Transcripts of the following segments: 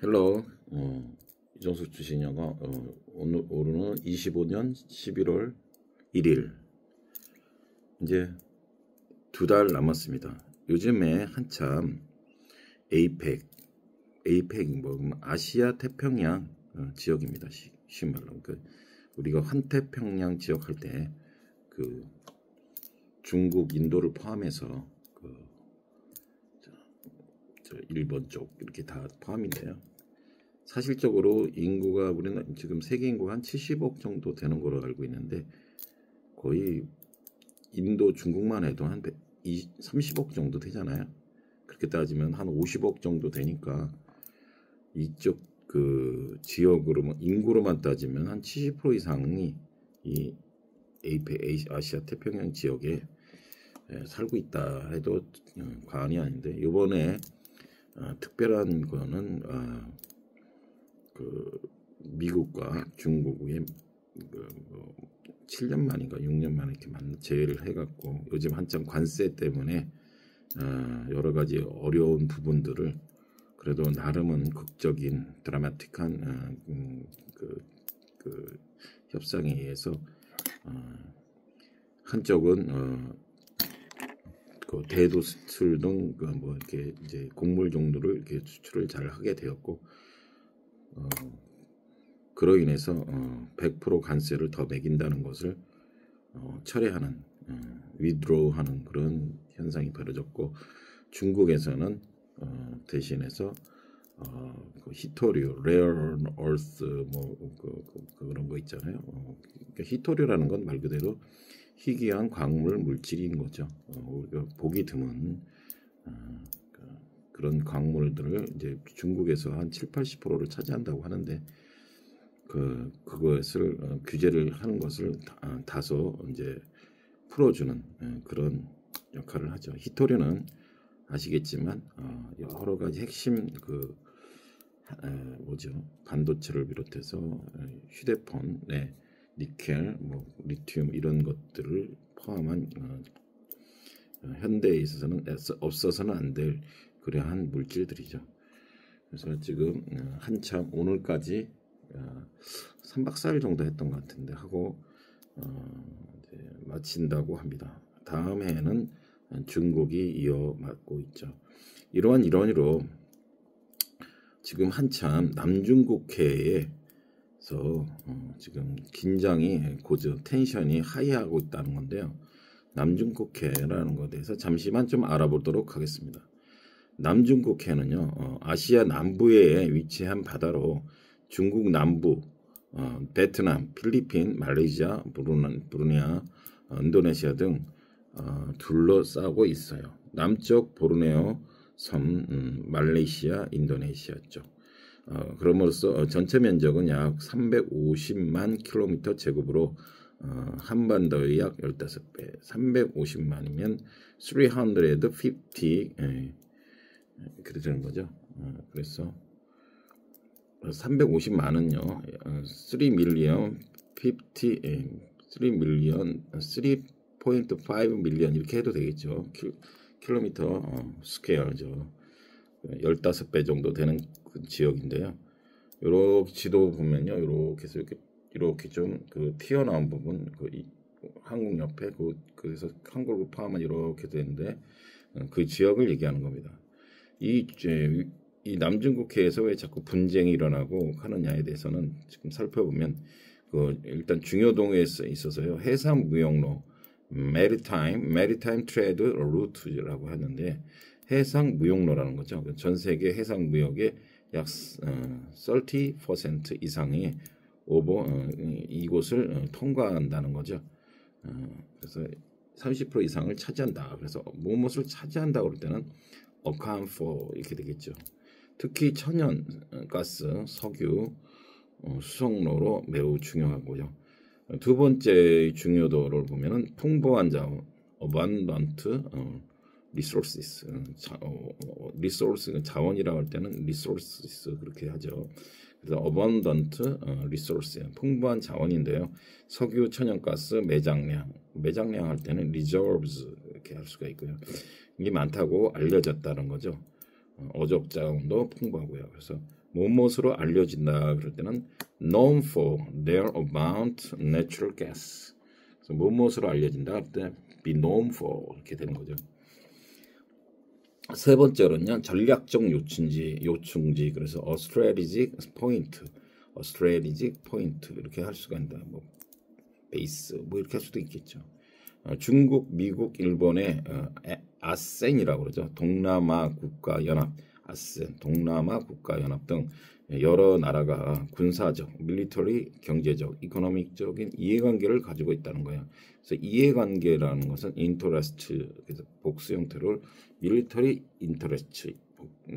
헬로 이정숙 주식영어 오늘은 25년 11월 1일 이제 2달 남았습니다. 요즘에 한참 에이펙 뭐 아시아 태평양 지역입니다. 쉬운 말로 우리가 환태평양 지역 할 때 그 중국, 인도를 포함해서 일본 쪽 이렇게 다 포함인데요. 사실적으로 인구가 우리는 지금 세계 인구가 한 70억 정도 되는 걸로 알고 있는데 거의 인도, 중국만 해도 한 30억 정도 되잖아요. 그렇게 따지면 한 50억 정도 되니까 이쪽 그 지역으로 인구로만 따지면 한 70% 이상이 이 아시아 태평양 지역에 살고 있다 해도 과언이 아닌데 이번에 특별한 거는 그 미국과 중국의 7년 만인가 6년 만에 이렇게 재회를 해갖고 요즘 한참 관세 때문에 여러 가지 어려운 부분들을 그래도 나름은 극적인 드라마틱한 그 협상에 의해서 한쪽은 그 대도 수출 등 뭐 이렇게 이제 곡물 정도를 이렇게 수출을 잘 하게 되었고 그로 인해서 100% 관세를 더 매긴다는 것을 철회하는 위드로우하는 그런 현상이 벌어졌고 중국에서는 대신해서 그 히토류, 레어 얼스 뭐 그런 거 있잖아요. 그러니까 히토류라는 건 말 그대로 희귀한 광물 물질인 거죠. 우리가 보기 드문 그런 광물들을 이제 중국에서 한 7~80%를 차지한다고 하는데 그것을 규제를 하는 것을 다소 이제 풀어주는 그런 역할을 하죠. 히토류는 아시겠지만 여러 가지 핵심 반도체를 비롯해서 휴대폰, 니켈, 뭐 리튬 이런 것들을 포함한 현대에 있어서는 없어서는 안 될 그러한 물질들이죠. 그래서 지금 한참 오늘까지 3박 4일 정도 했던 것 같은데 하고 이제 마친다고 합니다. 다음 해에는 중국이 이어맞고 있죠. 이러한 일원으로 지금 한참 남중국해에서 지금 긴장이 텐션이 하이하고 있다는 건데요. 남중국해라는 것에 대해서 잠시만 좀 알아보도록 하겠습니다. 남중국해는요, 아시아 남부에 위치한 바다로 중국 남부, 베트남, 필리핀, 말레이시아, 브루네이, 인도네시아 등 둘러싸고 있어요. 남쪽 보르네오 섬, 말레이시아, 인도네시아 쪽. 그럼으로써 전체 면적은 약 350만 킬로미터 제곱으로 한반도의 약 15배, 350만이면 350 그렇게 되는 거죠. 그래서 350만은요, 3.5 밀리언 이렇게 해도 되겠죠. 킬로미터 스퀘어죠. 15배 정도 되는 그 지역인데요. 이렇게 지도 보면요, 이렇게 해서 이렇게 좀 튀어나온 부분, 한국 옆에 그래서 한국을 포함한 이렇게 되는데 그 지역을 얘기하는 겁니다. 이 남중국해에서 왜 자꾸 분쟁이 일어나고 하느냐에 대해서는 지금 살펴보면 일단 중요동에 있어서요, 해상 무역로 메리타임 트레이드 루트라고 하는데 해상 무역로라는 거죠. 전 세계 해상 무역의 약 30% 이상이 이곳을 통과한다는 거죠. 그래서 30% 이상을 차지한다. 그래서 무엇을 차지한다 그럴 때는 account for 이렇게 되겠죠. 특히 천연가스, 석유, 수송로로 매우 중요하고요. 두 번째 중요도를 보면은 풍부한 자원, abundant resources, 자원이라고 할 때는 resources 그렇게 하죠. 그래서 abundant resource, 풍부한 자원인데요. 석유, 천연가스, 매장량 할 때는 reserves 이렇게 할 수가 있고요. 이게 많다고 알려졌다는 거죠. 어족 자원도 풍부하고요. 그래서 무엇으로 알려진다 그럴 때는 known for their abundant natural gas. 그래서 무엇으로 알려진다 할 때 be known for 이렇게 되는 거죠. 세 번째로는요, 전략적 요충지. 그래서 a strategic point, 이렇게 할 수가 있다. 뭐 베이스 뭐 이렇게 할 수도 있겠죠. 중국, 미국, 일본의 아센이라고 그러죠. 동남아 국가 연합, 아센, 동남아 국가 연합 등 여러 나라가 군사적, 밀리터리, 경제적, 이코노믹적인 이해관계를 가지고 있다는 거예요. 그래서 이해관계라는 것은 인터레스트, 그래서 복수 형태로 밀리터리 인터레스트,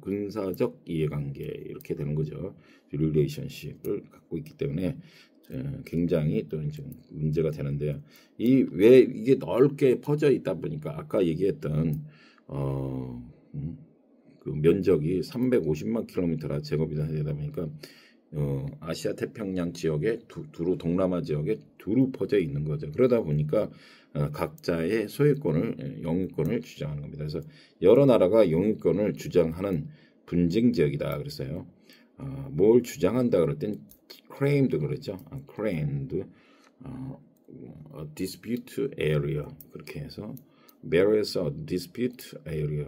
군사적 이해관계 이렇게 되는 거죠. 릴레이션십을 갖고 있기 때문에 굉장히 또 이제 문제가 되는데요. 왜 이게 넓게 퍼져 있다 보니까 아까 얘기했던 그 면적이 350만 킬로미터라 제곱이 되다 보니까 아시아 태평양 지역에 두루 동남아 지역에 두루 퍼져 있는 거죠. 그러다 보니까 각자의 소유권을 영유권을 주장하는 겁니다. 그래서 여러 나라가 영유권을 주장하는 분쟁 지역이다 그랬어요. 뭘 주장한다 그럴 땐 claimed 그러죠. claimed dispute area 그렇게 해서 various dispute area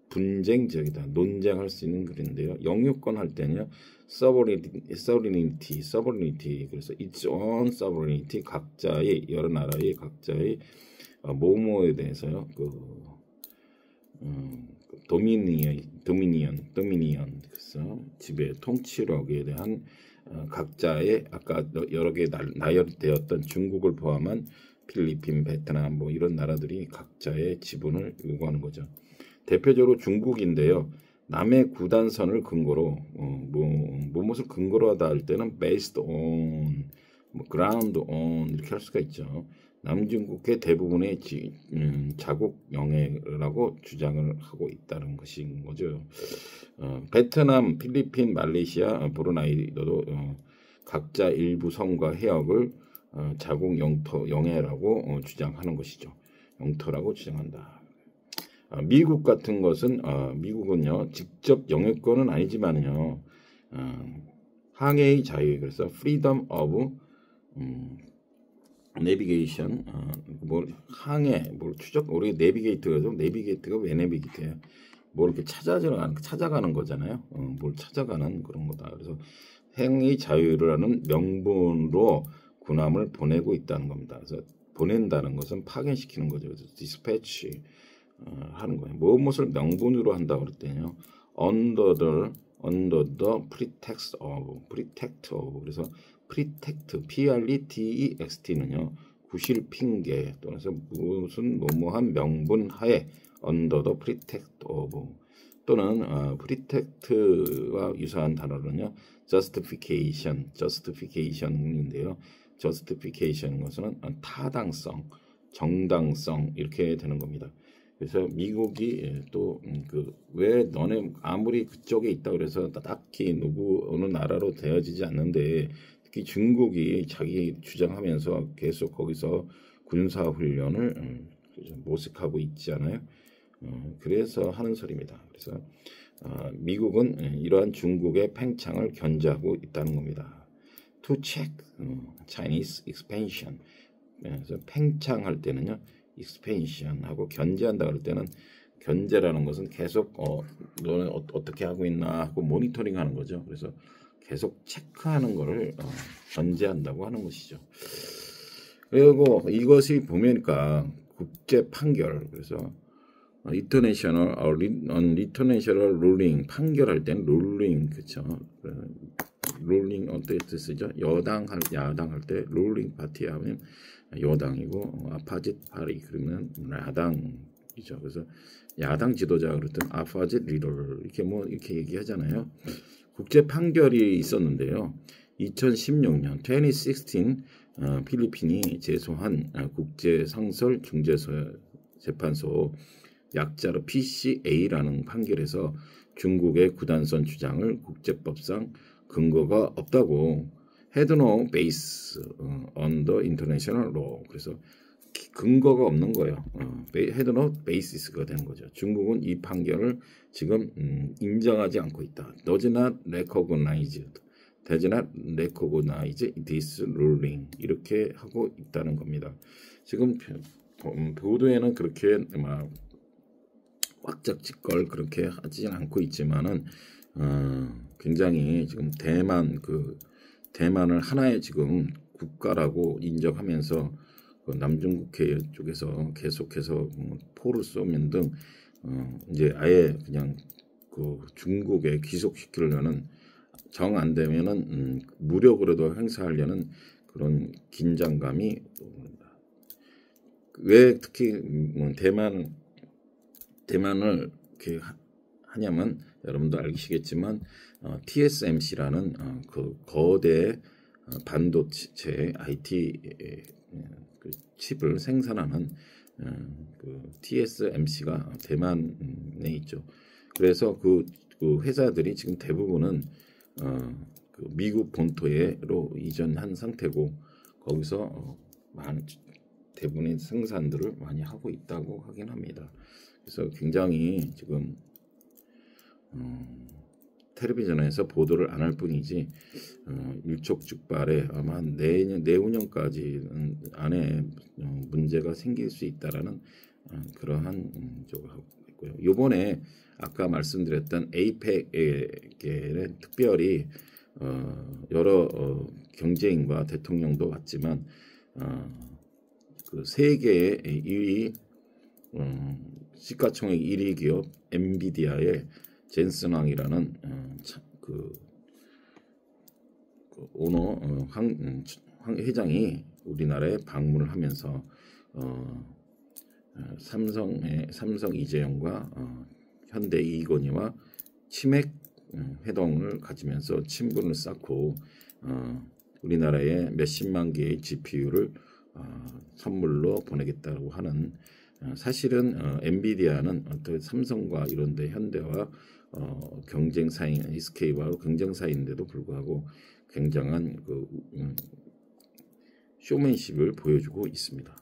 분쟁 지역이다. 논쟁할 수 있는 글인데요. 영유권 할 때는요. sovereignty 그래서 its own sovereignty 각자의 여러 나라의 각자의 모모에 대해서요. 도미니언 그래서 지배 통치력에 대한 각자의 아까 여러 개 나열되었던 중국을 포함한 필리핀, 베트남 뭐 이런 나라들이 각자의 지분을 요구하는 거죠. 대표적으로 중국인데요. 남의 구단선을 근거로 무엇을 근거로 하다 할 때는 based on, ground on 이렇게 할 수가 있죠. 남중국해 대부분의 자국 영해라고 주장을 하고 있다는 것인 거죠. 베트남, 필리핀, 말레이시아, 브루나이도 각자 일부 섬과 해역을 자국 영해라고 주장하는 것이죠. 영토라고 주장한다. 미국 같은 것은 미국은요 직접 영유권은 아니지만요 항해의 자유 그래서 freedom of navigation 항해 추적 우리 내비게이트가 왜 내비게이트예요? 뭘 이렇게 찾아가는 거잖아요. 뭘 찾아가는 그런 거다. 그래서 항해의 자유라는 명분으로 군함을 보내고 있다는 겁니다. 그래서 보낸다는 것은 파견시키는 거죠. 그래서 dispatch 하는 거예요. 무엇을 명분으로 한다 그럴 때요. under the pretext of 그래서 pretext는요. 구실 핑계 또는 무슨 뭐뭐한 명분 하에 under the pretext of 또는 pretext와 유사한 단어로는요. justification인데요. justification인 것은 타당성, 정당성 이렇게 되는 겁니다. 그래서 미국이 또 왜 너네 아무리 그쪽에 있다 그래서 딱히 어느 나라로 되어지지 않는데 특히 중국이 자기 주장하면서 계속 거기서 군사 훈련을 모색하고 있잖아요. 그래서 하는 소리입니다. 그래서 미국은 이러한 중국의 팽창을 견제하고 있다는 겁니다. To check Chinese expansion. 그래서 팽창할 때는요. expansion하고 견제한다 그럴 때는 견제라는 것은 계속 너는 어떻게 하고 있나 하고 모니터링하는 거죠. 그래서 계속 체크하는 것을 견제한다고 하는 것이죠. 그리고 이것이 보면까 국제 판결 그래서 international ruling 판결할 때는 ruling 그렇죠. ruling 어떻게 쓰죠? 야당 할 때 ruling 파티 하면 여당이고 아파짓 파리 그러면 야당이죠. 그래서 야당 지도자 그랬던 아파짓 리더 이렇게 얘기하잖아요. 국제 판결이 있었는데요. 2016년 2016 필리핀이 제소한 국제 상설 중재소 재판소 약자로 PCA라는 판결에서 중국의 구단선 주장을 국제법상 근거가 없다고 had no base on the international law. 그래서 근거가 없는 거예요. had no basis가 되는 거죠. 중국은 이 판결을 지금 인정하지 않고 있다. does not recognize this ruling 이렇게 하고 있다는 겁니다. 지금 보도에는 그렇게 막 왁작지껄 그렇게 하지는 않고 있지만은 굉장히 지금 대만을 하나의 지금 국가라고 인정하면서 그 남중국해 쪽에서 계속해서 포를 쏘면 등 이제 아예 그냥 그 중국에 귀속시키려는 정 안 되면은 무력으로도 행사하려는 그런 긴장감이 왜 특히 대만을 이렇게 하냐면 여러분도 알시겠지만 TSMC라는 그 거대 반도체 IT 그 칩을 생산하는 그 TSMC가 대만에 있죠. 그래서 그 회사들이 지금 대부분은 그 미국 본토로 이전한 상태고 거기서 대부분의 생산들을 많이 하고 있다고 하긴 합니다. 그래서 굉장히 지금 텔레비전에서 보도를 안 할 뿐이지 일촉즉발에 아마 내후년까지 안에 문제가 생길 수 있다라는 그러한 쪽하고 있고요. 이번에 아까 말씀드렸던 에이펙에 특별히 여러 경제인과 대통령도 왔지만 그 세계의 1위 시가총액 1위 기업 엔비디아의 젠슨 황이라는 그 오너 황 회장이 우리나라에 방문을 하면서 삼성 이재용과 현대 이건희와 치맥 회동을 가지면서 친분을 쌓고 우리나라에 몇십만 개의 GPU를 선물로 보내겠다고 하는 사실은 엔비디아는 삼성과 이런데 현대와 경쟁사인 SK와 경쟁사인데도 불구하고 굉장한 그 쇼맨십을 보여주고 있습니다.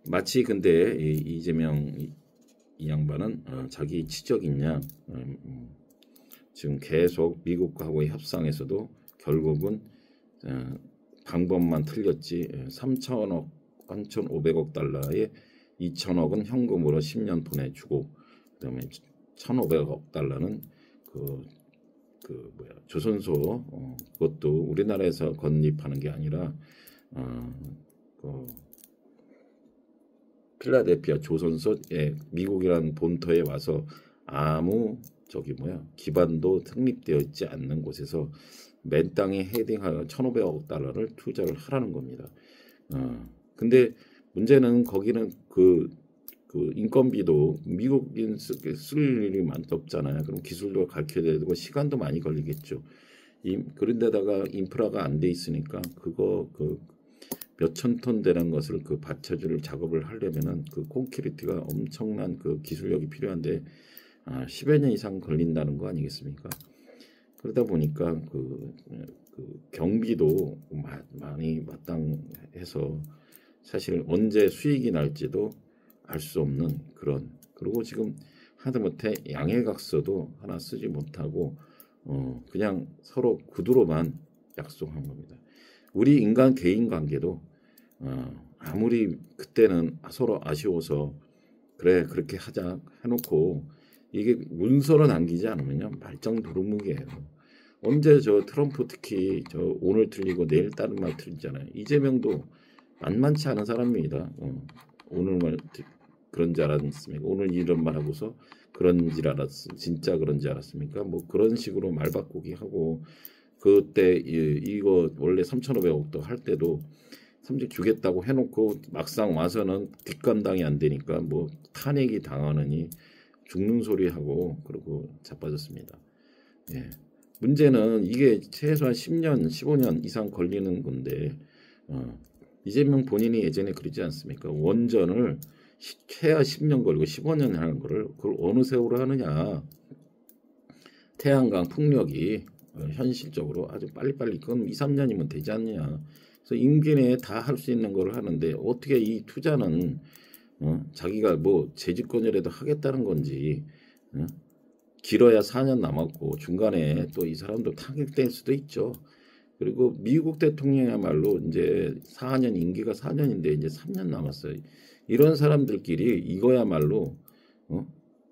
마치 근데 이재명 이 양반은 자기 지적이냐 지금 계속 미국하고의 협상에서도 결국은 방법만 틀렸지 3,500억 달러에 2,000억은 현금으로 10년 보내주고 그다음에 1,500억 달러는 조선소 그것도 우리나라에서 건립하는 게 아니라 필라델피아 조선소에 미국이라는 본토에 와서 아무 기반도 성립되어 있지 않는 곳에서 맨 땅에 헤딩하여 1,500억 달러를 투자를 하라는 겁니다. 근데 문제는 거기는 그 인건비도 미국인 쓸 일이 없잖아요. 그럼 기술도 가르쳐야 되고 시간도 많이 걸리겠죠. 그런데다가 인프라가 안 돼 있으니까 그거 몇천 톤 되는 것을 받쳐줄 작업을 하려면은 그 콘크리트가 엄청난 그 기술력이 필요한데 10여 년 이상 걸린다는 거 아니겠습니까? 그러다 보니까 그 경비도 많이 마땅해서 사실 언제 수익이 날지도 알 수 없는 그런 그리고 지금 하다못해 양해각서도 하나 쓰지 못하고 그냥 서로 구두로만 약속한 겁니다. 우리 인간 개인 관계도 아무리 그때는 서로 아쉬워서 그래 그렇게 하자 해놓고 이게 문서로 남기지 않으면요 말짱 도루묵이에요. 언제 트럼프 특히 오늘 틀리고 내일 다른 말 틀리잖아요. 이재명도 만만치 않은 사람입니다. 오늘 말 그런 줄 알았습니까? 오늘 이런 말 하고서 진짜 그런 줄 알았습니까? 뭐 그런 식으로 말 바꾸기 하고 그때 이거 원래 3,500억도 할 때도 3직 주겠다고 해놓고 막상 와서는 뒷감당이 안 되니까 뭐 탄핵이 당하느니 죽는 소리 하고 그러고 자빠졌습니다. 예. 문제는 이게 최소한 10년, 15년 이상 걸리는 건데 이재명 본인이 예전에 그러지 않습니까? 원전을 최하 10년 걸리고 15년 하는 거를 그걸 어느 세월로 하느냐. 태양광 풍력이 현실적으로 아주 빨리빨리 그건 2, 3년이면 되지 않느냐. 그래서 임기 내에 다 할 수 있는 걸 하는데 어떻게 이 투자는 자기가 뭐 재집권이라도 하겠다는 건지 길어야 4년 남았고 중간에 또 이 사람도 타격될 수도 있죠. 그리고 미국 대통령이야말로 이제 4년 임기가 4년인데 이제 3년 남았어요. 이런 사람들끼리 이거야말로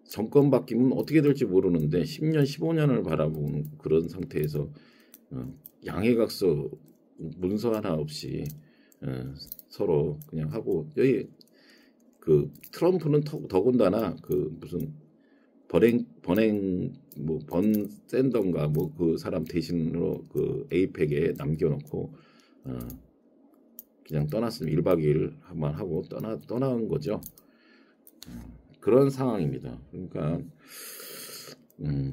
정권 바뀌면 어떻게 될지 모르는데 10년, 15년을 바라보는 그런 상태에서 양해각서 문서 하나 없이 서로 그냥 하고 여기 그 트럼프는 더군다나 그 무슨 번 샌던가 뭐 그 사람 대신으로 그 에이펙에 남겨놓고 그냥 떠났으면 1박 2일 한번 하고 떠난 거죠. 그런 상황입니다. 그러니까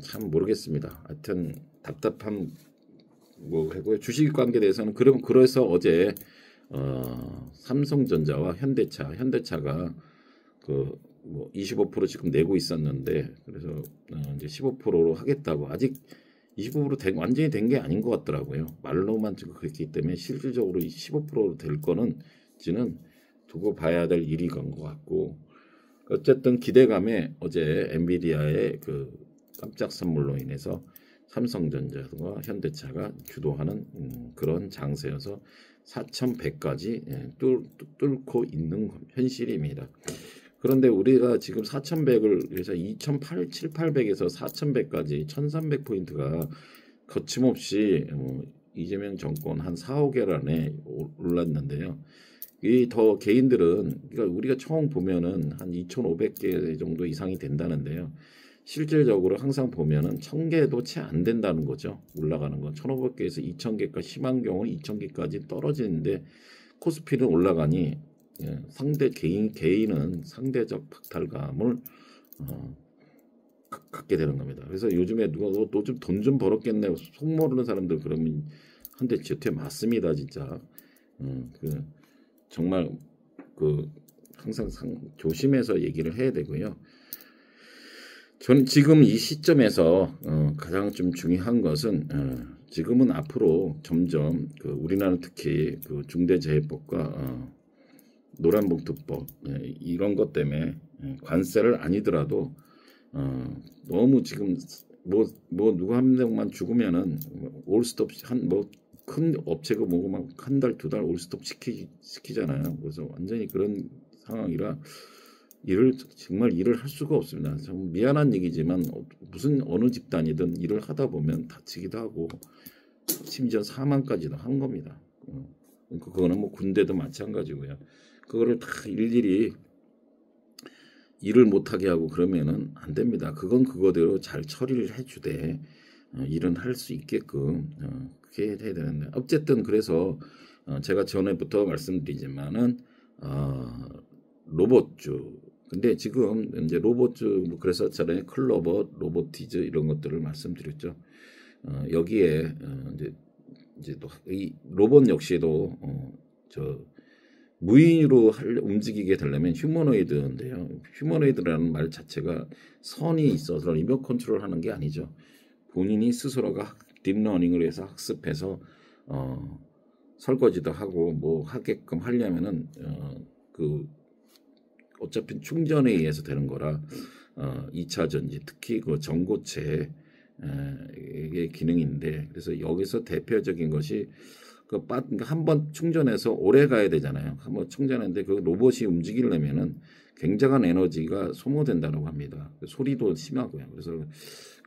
참 모르겠습니다. 하여튼 답답한 뭐 하고요. 주식 관계에 대해서는 그래서 어제 삼성전자와 현대차가 그 뭐 25% 지금 내고 있었는데 그래서 이제 15%로 하겠다고 아직 25% 완전히 된 게 아닌 것 같더라고요. 말로만 지금 그랬기 때문에 실질적으로 15%로 될 거는지는 두고 봐야 될 일이 간 것 같고 어쨌든 기대감에 어제 엔비디아의 그 깜짝 선물로 인해서 삼성전자와 현대차가 주도하는 그런 장세여서 4,100까지 뚫고 있는 현실입니다. 그런데 우리가 지금 4,100을 그래서 2,700에서 4,100까지 1,300포인트가 거침없이 이재명 정권 한 4, 5개월 안에 올랐는데요. 이 더 개인들은 그러니까 우리가 처음 보면은 한 2,500개 정도 이상이 된다는데요. 실질적으로 항상 보면은 1,000개도 채 안 된다는 거죠. 올라가는 건 1,500개에서 2,000개까지 심한 경우는 2,000개까지 떨어지는데 코스피는 올라가니 개인은 상대적 박탈감을 갖게 되는 겁니다. 그래서 요즘에 누가 너 좀 돈 좀 벌었겠네 속 모르는 사람들 그러면 한대 지어태 맞습니다 진짜. 그 정말 그 항상 조심해서 얘기를 해야 되고요. 저는 지금 이 시점에서 가장 좀 중요한 것은 지금은 앞으로 점점 그 우리나라는 특히 그 중대재해법과 노란봉투법 이런 것 때문에 관세를 아니더라도 너무 지금 뭐 누구 한 명만 죽으면은 올스톱 큰 업체가 뭐고 막 한 달 두 달 올스톱 시키잖아요. 그래서 완전히 그런 상황이라 정말 일을 할 수가 없습니다. 참 미안한 얘기지만 무슨 어느 집단이든 일을 하다 보면 다치기도 하고 심지어 사망까지도 한 겁니다. 그거는 뭐 군대도 마찬가지고요. 그거를 다 일일이 일을 못하게 하고 그러면은 안 됩니다. 그건 그거대로 잘 처리를 해주되 일은 할 수 있게끔 그렇게 해야 되는데 어쨌든 그래서 제가 전에부터 말씀드리지만은 로봇주 근데 지금 이제 로봇주 뭐 그래서 전에 클로버 로보티즈 이런 것들을 말씀드렸죠. 여기에 이제 또 이 로봇 역시도 무인으로 움직이게 되려면 휴머노이드인데요. 휴머노이드라는 말 자체가 선이 있어서 리모트 컨트롤하는 게 아니죠. 본인이 스스로가 딥러닝을 해서 학습해서 설거지도 하고 뭐 하게끔 하려면은 그 어차피 충전에 의해서 되는 거라 2차 전지 특히 그 전고체 이게 기능인데 그래서 여기서 대표적인 것이 한 번 충전해서 오래 가야 되잖아요. 한번 충전했는데 그 로봇이 움직이려면은 굉장한 에너지가 소모된다고 합니다. 소리도 심하고요. 그래서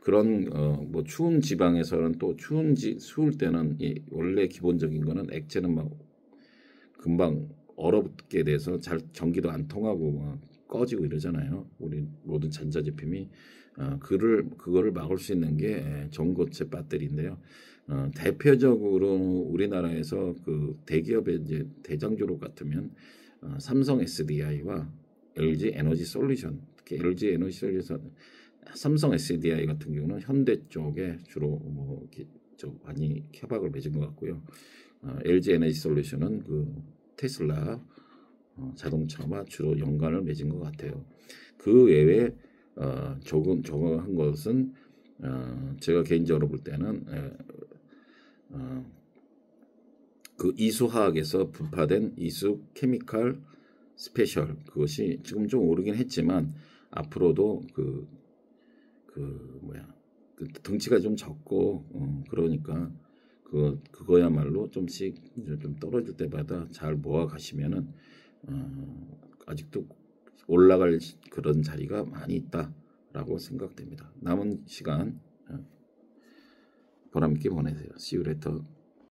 그런 뭐 추운 지방에서는 또 추울 때는 원래 기본적인 거는 액체는 막 금방 얼어붙게 돼서 잘 전기도 안 통하고 막 꺼지고 이러잖아요. 우리 모든 전자제품이 그거를 막을 수 있는 게 전고체 배터리인데요. 대표적으로 우리나라에서 그 대기업의 이제 대장주로 같으면 삼성 SDI와 LG 에너지 솔루션, 특히 LG 에너지 솔루션, 삼성 SDI 같은 경우는 현대 쪽에 주로 뭐 많이 협약을 맺은 것 같고요. LG 에너지 솔루션은 그 테슬라 자동차와 주로 연관을 맺은 것 같아요. 그 외에 조금 한 것은 제가 개인적으로 볼 때는 그 이수화학에서 분파된 이수 케미칼 스페셜 그것이 지금 좀 오르긴 했지만 앞으로도 그 덩치가 좀 적고 그러니까 그거야말로 좀씩 이제 좀 떨어질 때마다 잘 모아 가시면은 아직도 올라갈 그런 자리가 많이 있다라고 생각됩니다. 남은 시간 보람 있게 보내세요. See you later.